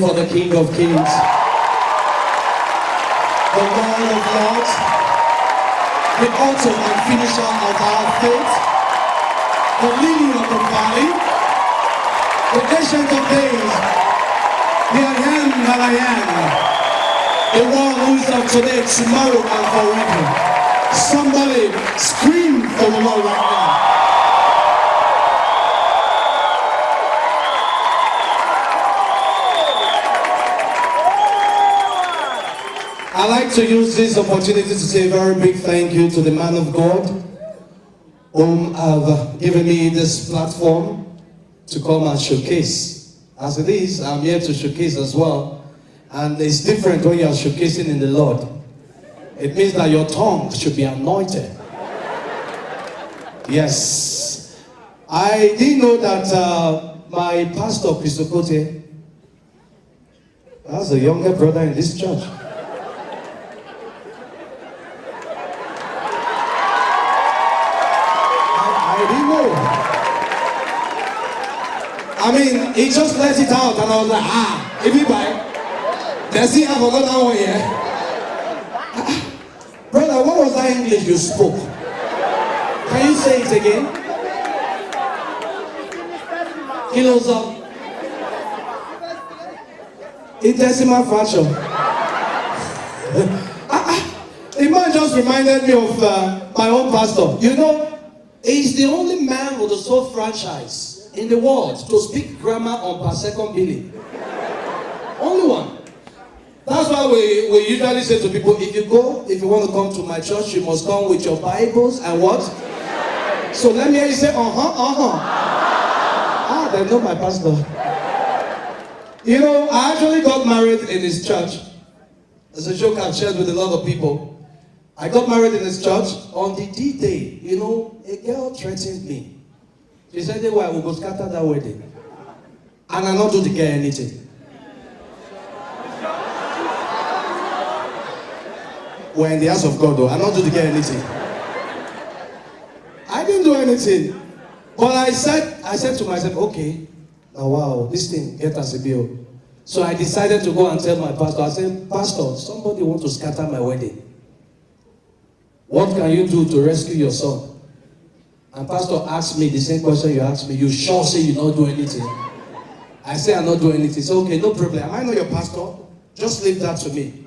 you for the King of Kings, the Lord of Lords, the author and finisher of our faith, the lily of the valley, the ancient of days, the I am that I am, the one who is of today, tomorrow, and forever. Somebody scream for the Lord right now. I'd like to use this opportunity to say a very big thank you to the man of God whom have given me this platform to come and showcase. As it is, I'm here to showcase as well. And it's different when you are showcasing in the Lord. It means that your tongue should be anointed. Yes. I didn't know that my pastor, Christokote, that's a younger brother in this church. I mean, he just let it out, and I was like, if you buy, does he have another one here? Brother, what was that English you spoke? Can you say it again? Kilos of intestinal fracture. The man just reminded me of my own pastor. You know, he's the only man with a sole franchise in the world to speak grammar on per second billing. Only one. That's why we usually say to people, if you want to come to my church, you must come with your Bibles and what? So let me hear you say, they know my pastor. You know, I actually got married in his church. It's a joke I've shared with a lot of people. I got married in his church. On the D-Day, you know, a girl threatened me. She said, "Why we go scatter that wedding?" And I not do the girl anything. We're in the house of God though. I not do the girl anything. I didn't do anything. But I said to myself, okay, now wow, this thing get us a bill. So I decided to go and tell my pastor. I said, "Pastor, somebody want to scatter my wedding. What can you do to rescue your son?" And pastor asked me the same question you asked me. "You sure say you not do anything?" I say I not do anything. So okay, no problem. Am I not your pastor? Just leave that to me.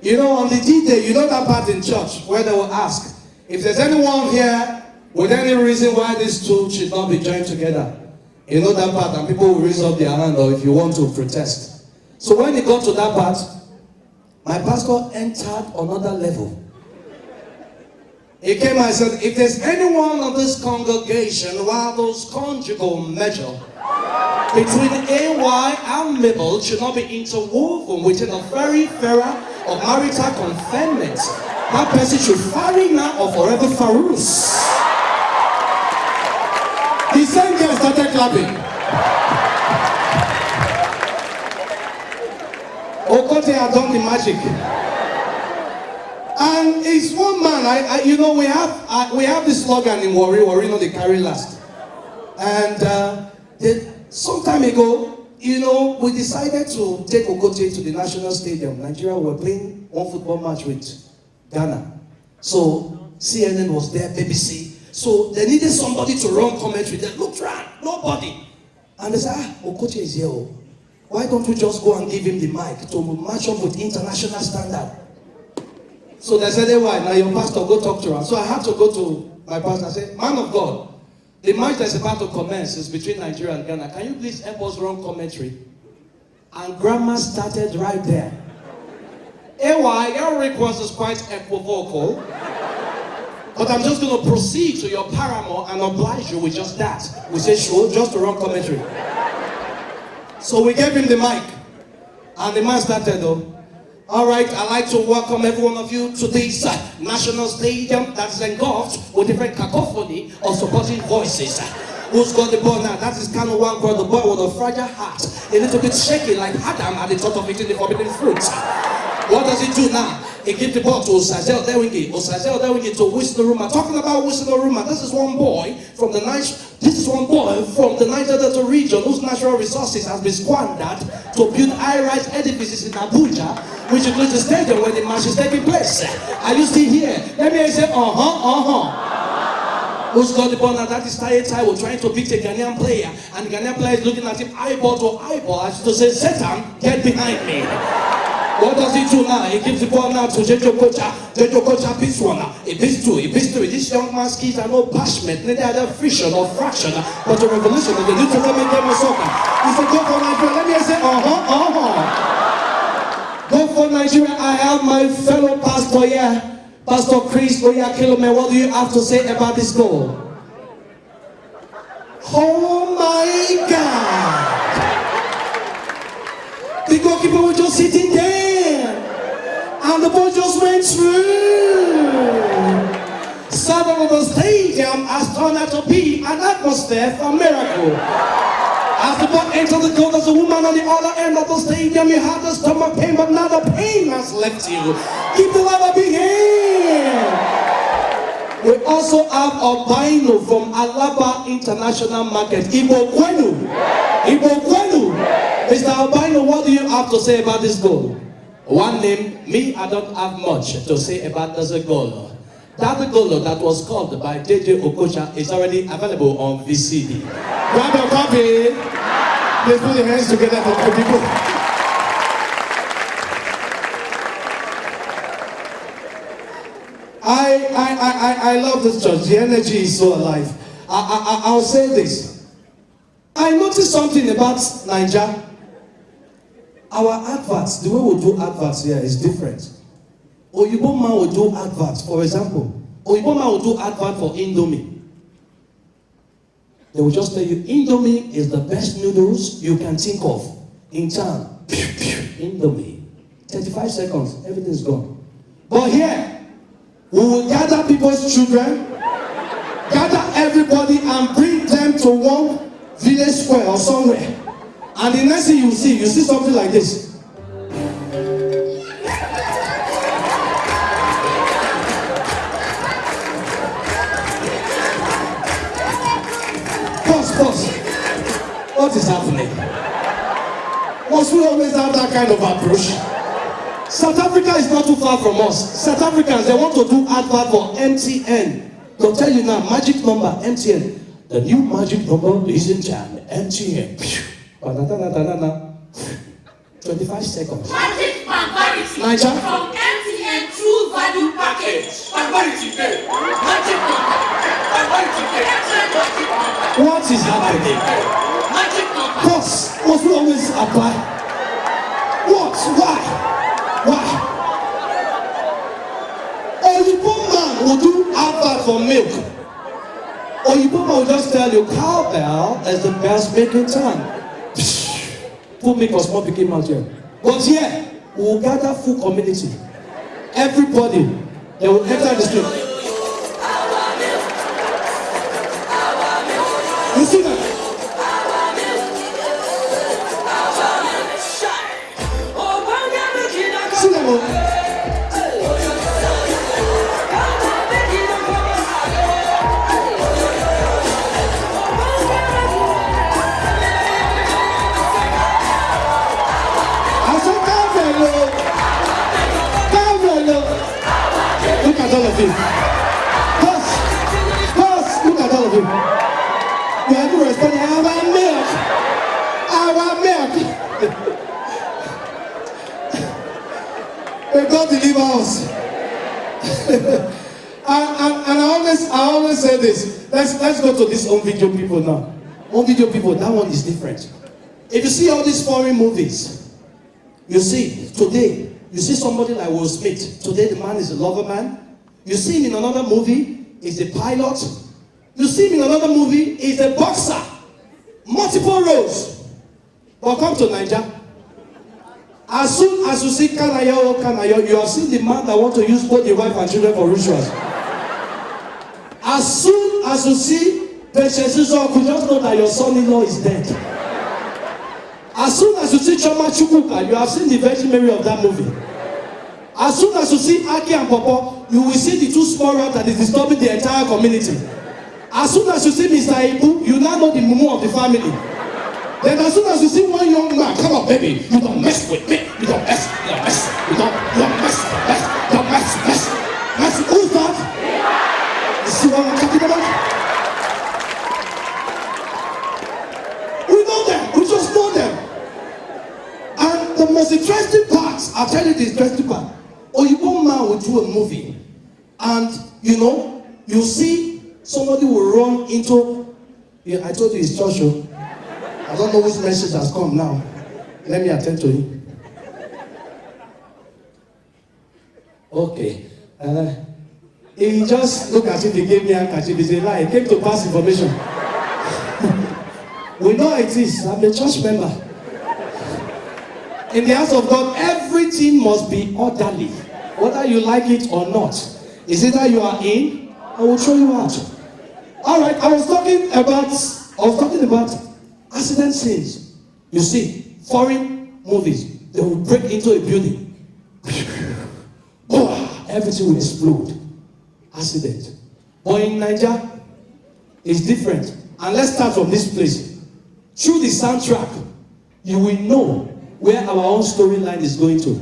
You know, on the D-Day, you know that part in church where they will ask, if there's anyone here with any reason why these two should not be joined together. You know that part, and people will raise up their hand, or if you want to protest. So when they got to that part, my pastor entered another level. He came and said, if there's anyone of this congregation while those conjugal measure between AY and Mabel should not be interwoven within a very fairer of marital confinement, that person should marry now or forever farus. The same girl started clapping. Okote had done the magic. And it's one man, you know, we have this slogan in Warri, no, they carry last. And some time ago, you know, we decided to take Okote to the National Stadium. Nigeria were playing one football match with Ghana. So CNN was there, BBC. So they needed somebody to run commentary. They looked around, nobody. And they said, Okote is here. Why don't we just go and give him the mic to match up with international standard? So they said, why? Now your pastor, go talk to her. So I had to go to my pastor and say, man of God, the match that's about to commence is between Nigeria and Ghana. Can you please help us run commentary? And grammar started right there. Your request is quite equivocal. But I'm just going to proceed to your paramour and oblige you with just that. We say, sure, just to run commentary. So we gave him the mic. And the man started though. All right, I'd like to welcome every one of you to this national stadium that is engulfed with different cacophony of supporting voices. Who's got the ball now? That is Kanu Wankwa, the boy with a fragile heart. A little bit shaky like Adam at the thought of eating the forbidden fruit. What does he do now? He gives the ball to Osaze Odewingie to Wisnoruma. Talking about Wisnoruma, this is one boy from the nice This is one boy from the Niger Delta region whose natural resources has been squandered to build high-rise edifices in Abuja, which includes the stadium where the match is taking place. Are you still here? Let me hear you say, Who's got the ball now? That is Taiwo trying to beat a Ghanaian player, and the Ghanaian player is looking at him eyeball to eyeball as to say, Satan, get behind me. What does he do now? He gives the ball now to Jojo Kocha. Jojo Kocha beats one now. He beats two. He beats three. This young man's skills are no bashment, neither are they friction or fraction, but a revolution of the new tournament game of soccer. He said, go for Nigeria. Let me say, Go for Nigeria. I have my fellow pastor here. Pastor Chris Oyakilome, what do you have to say about this goal? Oh my God! The goalkeeper was just sitting there, and the ball just went through. Southern of the stadium has turned out to be an atmosphere for a miracle. As the ball entered the goal, there's a woman on the other end of the stadium. You had the stomach pain, but now the pain has left you. Give the Lord a big hand. We also have Albino from Alaba International Market. Ibo Kwenu. Mr. Albino, what do you have to say about this goal? One name, me, I don't have much to say about this goal. That goal that was called by JJ Okocha is already available on VCD. Grab your copy. Let's put your hands together for the people. I love this church. The energy is so alive. I'll say this. I noticed something about Nigeria. Our adverts, the way we do adverts here is different. Oyibo man will do adverts. For example, Oyibo man will do advert for Indomie. They will just tell you, Indomie is the best noodles you can think of in town. Indomie. 35 seconds, everything's gone. But here, we will gather people's children, gather everybody and bring them to one village square or somewhere. And the next thing you see something like this. Pause. What is happening? Must we always have that kind of approach? South Africa is not too far from us. South Africans, they want to do advert for MTN. They'll tell you now, magic number, MTN. The new magic number is in time, MTN. 25 seconds. Magic Barbarity Niger? From MTN True Value Package. Barbarity Pay. Magic number. Barbarity Pay. Magic number. What is happening? Magic number. Pause. Must we always apply? What? Why? Oyibo man will do advert for milk. Oyibo man will just tell you, cowbell is the best milk in town. Full milk or small became out here. But here, we will gather full community. Everybody, they will enter the street. You see that? See them all? Look at all of you. Pause. Look at all of you. You have to respond. Our milk. May God deliver us. and I always say this. Let's go to this home video people now. Home video people, that one is different. If you see all these foreign movies, you see today. You see somebody like Will Smith. Today the man is a lover man. You see him in another movie, he's a pilot. You see him in another movie, he's a boxer. Multiple roles. But come to Nigeria. As soon as you see Kanayo, you have seen the man that wants to use both the wife and children for rituals. As soon as you see Patience, you just know that your son-in-law is dead. As soon as you see Choma Chukwuka, you have seen the Virgin Mary of that movie. As soon as you see Aki and Popo, you will see the two small rats that is disturbing the entire community. As soon as you see Mr. Ibu, you now know the mumu of the family. Then as soon as you see one young man, come on, baby, you don't mess with me. You don't mess. You don't mess. Who's that? You see what I'm talking about? We know them. We just know them. And the most interesting part, I'll tell you the interesting part. Oyibo man will do a movie, and you see somebody will run into. Yeah, I told you it's church. I don't know which message has come now. Let me attend to it. Okay. He just look as if he gave me a handkerchief. It's a lie. He came to pass information. We know it is. I'm a church member. In the house of God, everything must be orderly. Whether you like it or not. It's either you are in, I will throw you out. Alright, I was talking about accident scenes. You see, foreign movies, they will break into a building. Everything will explode. Accident. But in Nigeria, it's different. And let's start from this place. Through the soundtrack, you will know where our own storyline is going to.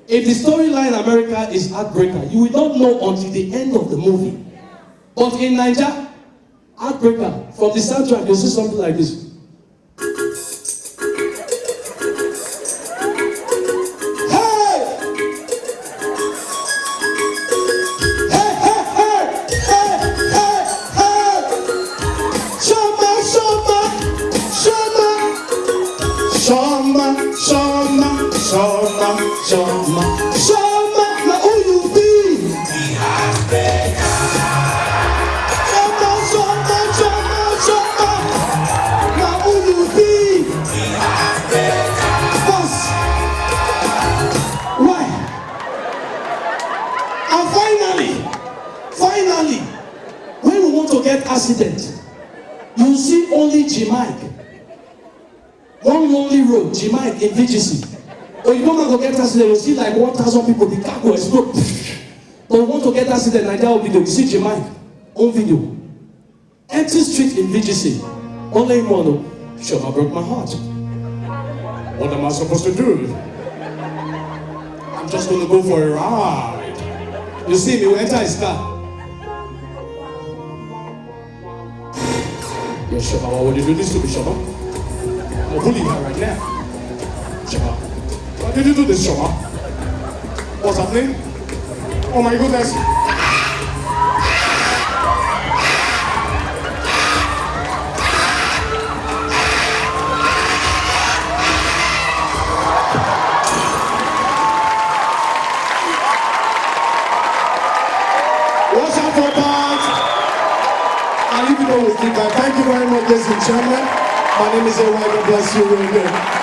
If the storyline in America is Heartbreaker, you will not know until the end of the movie. But in Nigeria, Heartbreaker, from the soundtrack, you'll see something like this. Shama, now who you be? Shama, now who you be? Boss, why? And finally, when we want to get accident, you see only Jamaica. One lonely road, Jamaica in VGC. Or you don't want to get accident, you see like 1,000 people, the car will explode. But you want to get accident, Nigeria video, you see Jamaica, own video. Empty street in VGC. Only mono, Shoma broke my heart. What am I supposed to do? I'm just going to go for a ride. You see me, we enter his car. Yes, Shoma, why would you do this to me, Shoma? I'm bullying her right now. Shoma. Why did you do this, Shoma? What's happening? Oh my goodness. Watch out for that. And you people will think that. Thank you very much, ladies and gentlemen. My name is Ewa. God bless you. Really good.